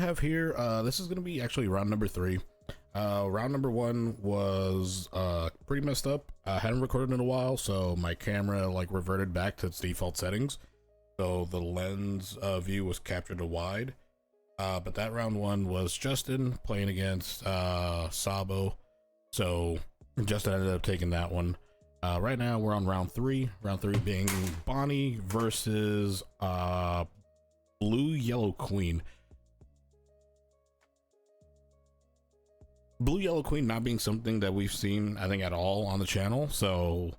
have here, this is going to be actually round number 3. Round number 1 was pretty messed up. I hadn't recorded in a while, so my camera like reverted back to its default settings. So the lens view was captured to wide. But that round 1 was Justin playing against Sabo. So Justin ended up taking that one. Right now we're on round 3. Round 3 being Bonney versus Blue Yellow Queen. Blue Yellow Queen not being something that we've seen, I think, at all on the channel, so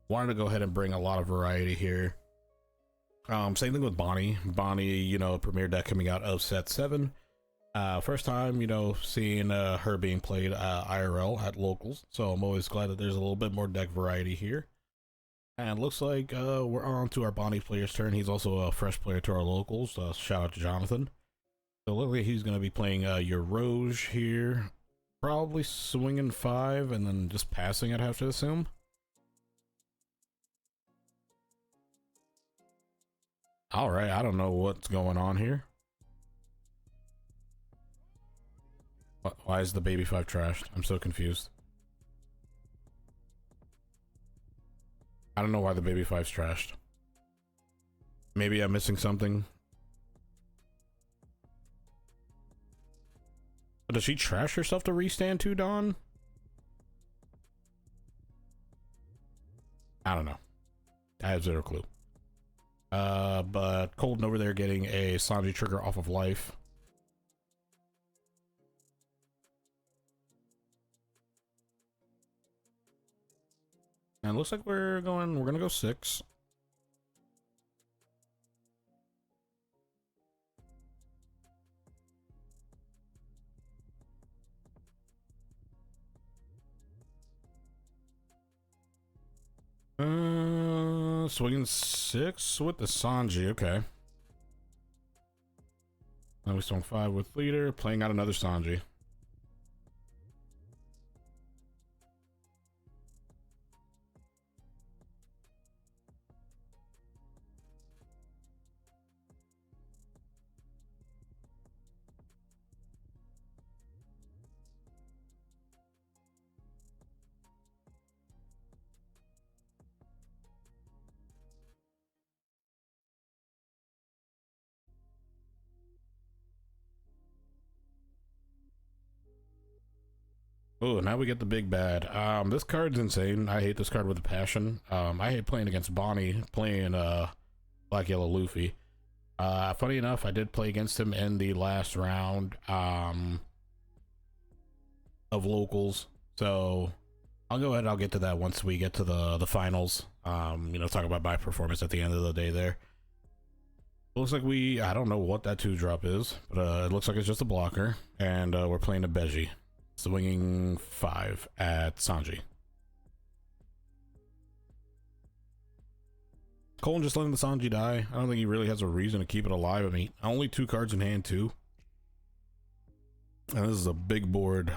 wanted to go ahead and bring a lot of variety here. Same thing with Bonney. Bonney, you know, premier deck coming out of set 7. First time, you know, seeing her being played IRL at locals, so I'm always glad that there's a little bit more deck variety here. And looks like we're on to our Bonney player's turn. He's also a fresh player to our locals. Shout out to Jonathan. So looks like he's going to be playing your Roge here. Probably swinging 5 and then just passing, I'd have to assume. All right, I don't know what's going on here. Why is the baby 5 trashed? I'm so confused. I don't know why the baby 5's trashed. Maybe I'm missing something. But does she trash herself to restand too, Dawn? I don't know. I have zero clue. But Colton over there getting a Sanji trigger off of life. And it looks like we're gonna go 6. Swinging 6 with the Sanji, okay. Then we swung 5 with leader, playing out another Sanji. Oh, now we get the big bad. This card's insane. I hate this card with a passion. I hate playing against Bonney, playing Black Yellow Luffy. Funny enough, I did play against him in the last round of locals. So I'll go ahead and I'll get to that once we get to the finals. You know, talk about my performance at the end of the day there. Looks like I don't know what that 2-drop is, but it looks like it's just a blocker, and we're playing a Beji. Swinging 5 at Sanji. Colton just letting the Sanji die. I don't think he really has a reason to keep it alive. I mean, only 2 cards in hand too. And this is a big board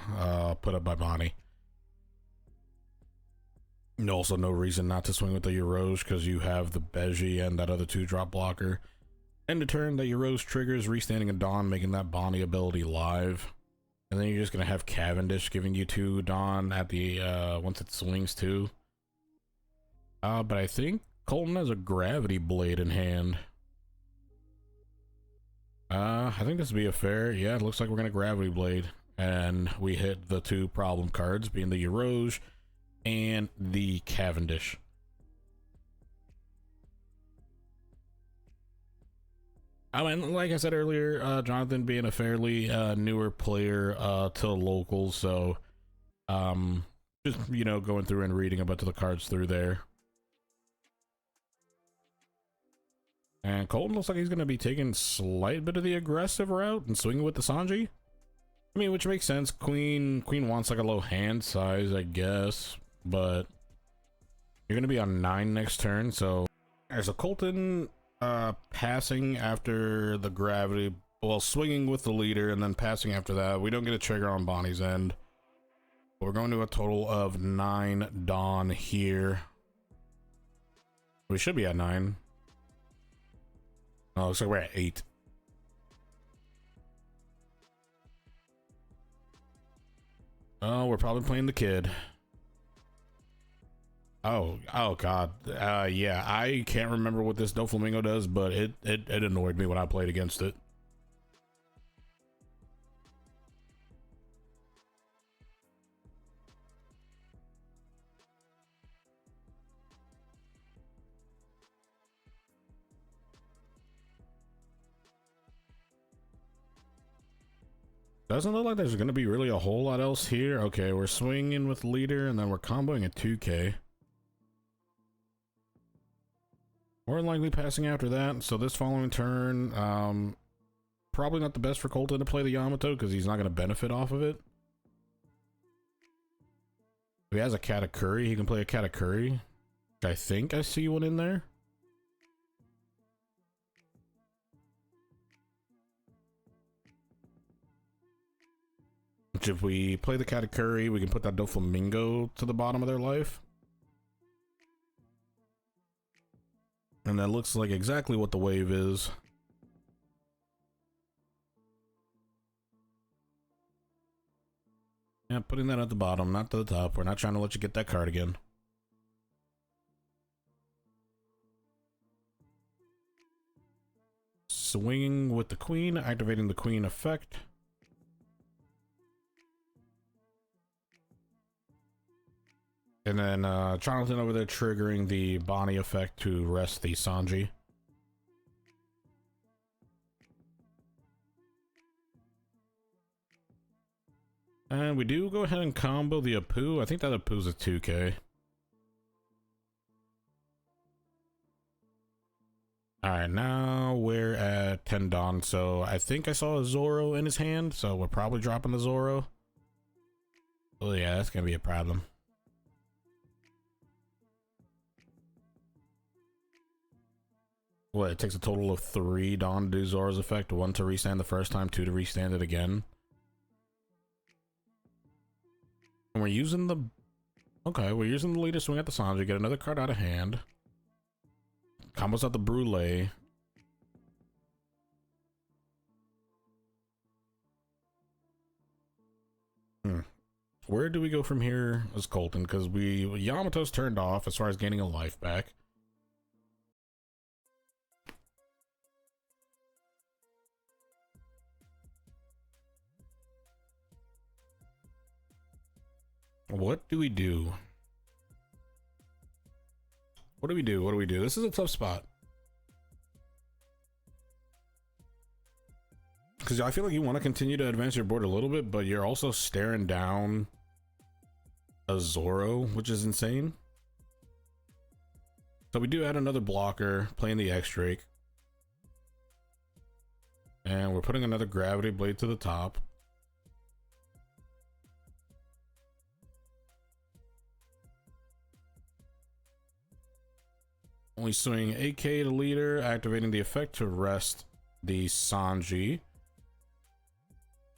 put up by Bonney. And also no reason not to swing with the Euroge because you have the Beji and that other 2-drop blocker. End of turn, the Euroge triggers, restanding a Dawn, making that Bonney ability live. And then you're just gonna have Cavendish giving you 2 Dawn at the once it swings 2. But I think Colton has a Gravity Blade in hand. I think this would be a fair. Yeah, it looks like we're gonna Gravity Blade, and we hit the 2 problem cards, being the Euroge and the Cavendish. I mean, like I said earlier, Jonathan being a fairly newer player to locals, so just, you know, going through and reading a bunch of the cards through there. And Colton looks like he's going to be taking slight bit of the aggressive route and swinging with the Sanji. I mean, which makes sense. Queen wants like a low hand size, I guess, but you're going to be on 9 next turn, so there's a Colton passing after the gravity, well, swinging with the leader and then passing after that. We don't get a trigger on Bonney's end. We're going to a total of 9 Dawn here. We should be at 9. Oh, looks like we're at 8. Oh, we're probably playing the kid. Oh god. Yeah, I can't remember what this Doflamingo does, but it annoyed me when I played against it. Doesn't look like there's gonna be really a whole lot else here. Okay, we're swinging with leader, and then we're comboing at 2k. More than likely passing after that, so this following turn, probably not the best for Colton to play the Yamato, because he's not going to benefit off of it. If he has a Katakuri, he can play a Katakuri. I think I see one in there. Which if we play the Katakuri, we can put that Doflamingo to the bottom of their life. And that looks like exactly what the wave is. Yeah, putting that at the bottom, not to the top. We're not trying to let you get that card again. Swinging with the queen, activating the queen effect. And then Jonathan over there triggering the Bonney effect to rest the Sanji. And we do go ahead and combo the Apu. I think that Apu's a 2k. Alright, now we're at Tendon, so I think I saw a Zoro in his hand, so we're probably dropping the Zoro. Oh yeah, that's gonna be a problem. What, it takes a total of 3 Dawn to do Zoro's effect, 1 to restand the first time, 2 to restand it again. And we're using the... Okay, we're using the leader swing at the Sanji, get another card out of hand. Combos out the Brulee. Where do we go from here as Colton? Because Yamato's turned off as far as gaining a life back. What do we do? What do we do? What do we do? This is a tough spot. Because I feel like you want to continue to advance your board a little bit, but you're also staring down a Zoro, which is insane. So we do add another blocker, playing the X-Drake. And we're putting another Gravity Blade to the top. We swing AK to leader, activating the effect to rest the Sanji.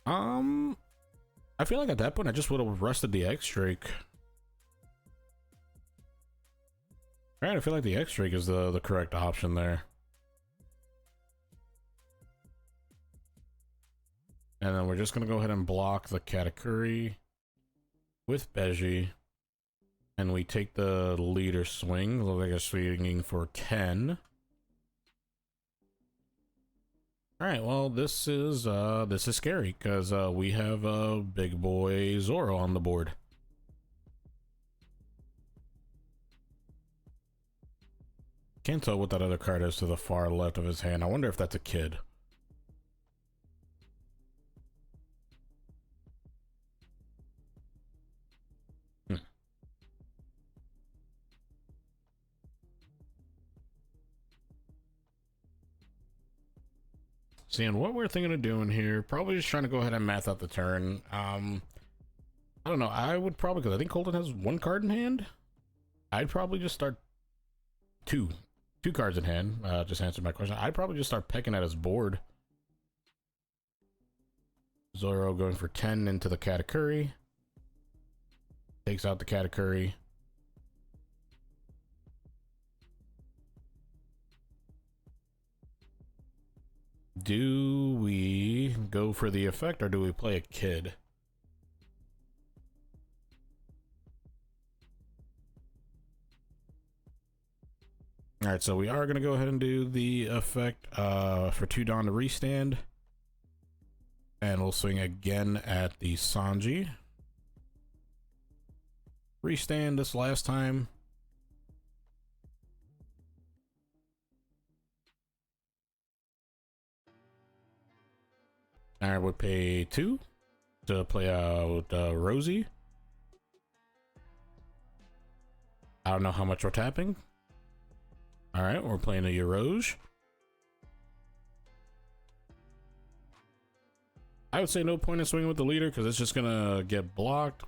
I feel like at that point I just would have rested the X-Drake. Right, I feel like the X-Drake is the correct option there. And then we're just gonna go ahead and block the Katakuri with Beji. And we take the leader swing. Looks like I'm swinging for 10. Alright, well this is scary because we have a big boy Zoro on the board. Can't tell what that other card is to the far left of his hand. I wonder if that's a kid. Seeing what we're thinking of doing here, probably just trying to go ahead and math out the turn. I don't know, I would probably, because I think Colton has 1 card in hand, I'd probably just start two cards in hand. Just answered my question. I'd probably just start pecking at his board. Zoro going for 10 into the Katakuri. Takes out the Katakuri. Do we go for the effect or do we play a kid? All right, so we are going to go ahead and do the effect for 2 Dawn to restand. And we'll swing again at the Sanji. Restand this last time. All right, we'll pay 2 to play out Rosie. I don't know how much we're tapping. All right, we're playing a Eroge. I would say no point in swinging with the leader because it's just gonna get blocked.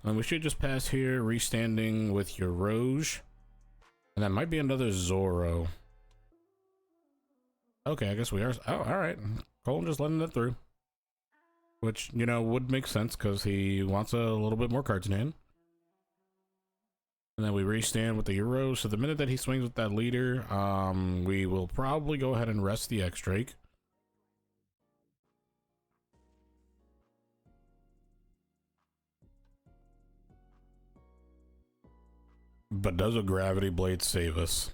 And we should just pass here, restanding with your Roge. And that might be another Zoro. Okay, I guess we are. Oh, alright. Colin just letting it through. Which, you know, would make sense because he wants a little bit more cards in hand. And then we restand with the Euro. So the minute that he swings with that leader, we will probably go ahead and rest the X-Drake. But does a Gravity Blade save us?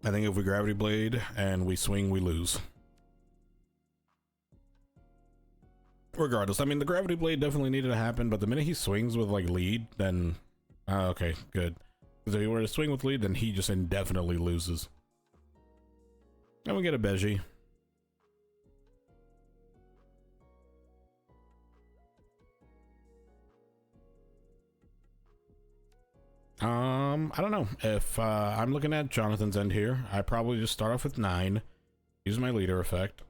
I think if we Gravity Blade and we swing, we lose. Regardless, I mean, the Gravity Blade definitely needed to happen, but the minute he swings with, like, lead, then... okay, good. Because if he were to swing with lead, then he just indefinitely loses. And we get a Beji. I don't know. If I'm looking at Jonathan's end here, I probably just start off with 9, use my leader effect.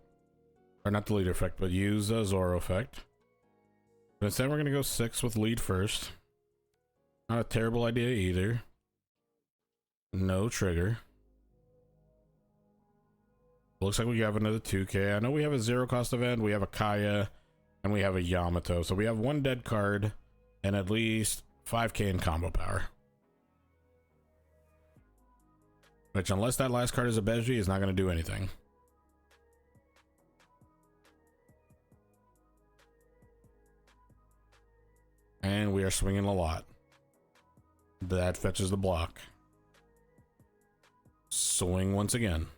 Or not the leader effect, but use a Zoro effect. But instead we're gonna go 6 with lead first. Not a terrible idea either. No trigger. Looks like we have another 2k. I know we have a 0 cost event, we have a Kaya, and we have a Yamato. So we have 1 dead card and at least 5k in combo power. Which, unless that last card is a Beji, is not going to do anything. And we are swinging a lot. That fetches the block. Swing once again.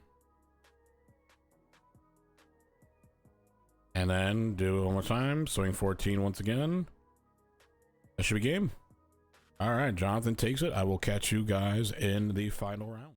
And then do it one more time. Swing 14 once again. That should be game. All right, Jonathan takes it. I will catch you guys in the final round.